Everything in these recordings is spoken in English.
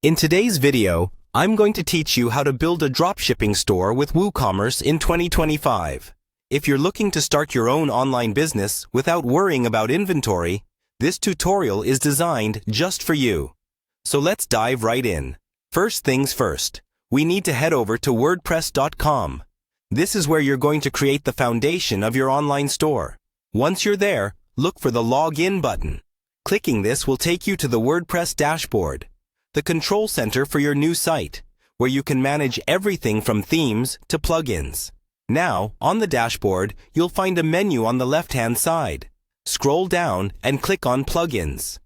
In today's video, I'm going to teach you how to build a dropshipping store with Woocommerce in 2025. If you're looking to start your own online business without worrying about inventory, this tutorial is designed just for you. So let's dive right in. First things first, we need to head over to WordPress.com. This is where you're going to create the foundation of your online store. Once you're there, look for the Login button. Clicking this will take you to the WordPress dashboard, the control center for your new site, where you can manage everything from themes to plugins. Now, on the dashboard, you'll find a menu on the left-hand side. Scroll down and click on Plugins.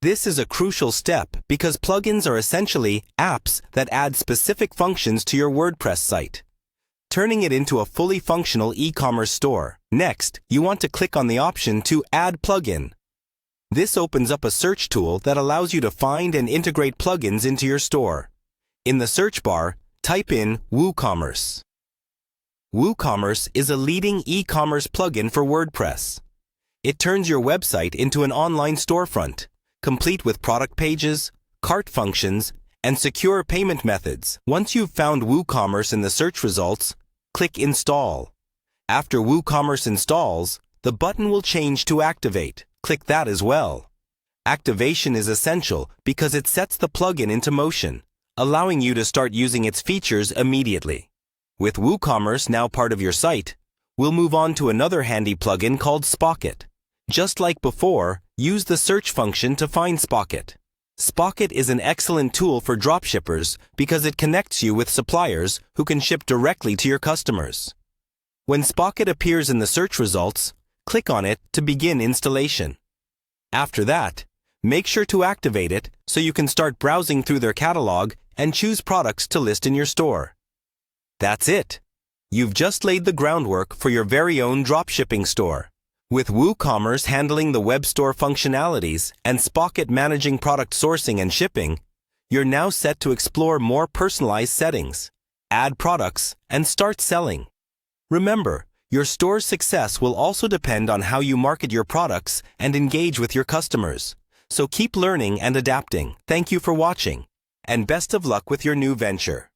This is a crucial step because plugins are essentially apps that add specific functions to your WordPress site, turning it into a fully functional e-commerce store. Next, you want to click on the option to Add Plugin. This opens up a search tool that allows you to find and integrate plugins into your store. In the search bar, type in Woocommerce. Woocommerce is a leading e-commerce plugin for WordPress. It turns your website into an online storefront, complete with product pages, cart functions, and secure payment methods. Once you've found Woocommerce in the search results, click Install. After Woocommerce installs, the button will change to Activate. Click that as well. Activation is essential because it sets the plugin into motion, allowing you to start using its features immediately. With Woocommerce now part of your site, we'll move on to another handy plugin called Spocket. Just like before, use the search function to find Spocket. Spocket is an excellent tool for dropshippers because it connects you with suppliers who can ship directly to your customers. When Spocket appears in the search results, click on it to begin installation. After that, make sure to activate it so you can start browsing through their catalog and choose products to list in your store. That's it. You've just laid the groundwork for your very own dropshipping store. With Woocommerce handling the web store functionalities and Spocket managing product sourcing and shipping, you're now set to explore more personalized settings, add products, and start selling. Remember, your store's success will also depend on how you market your products and engage with your customers. So keep learning and adapting. Thank you for watching, and best of luck with your new venture.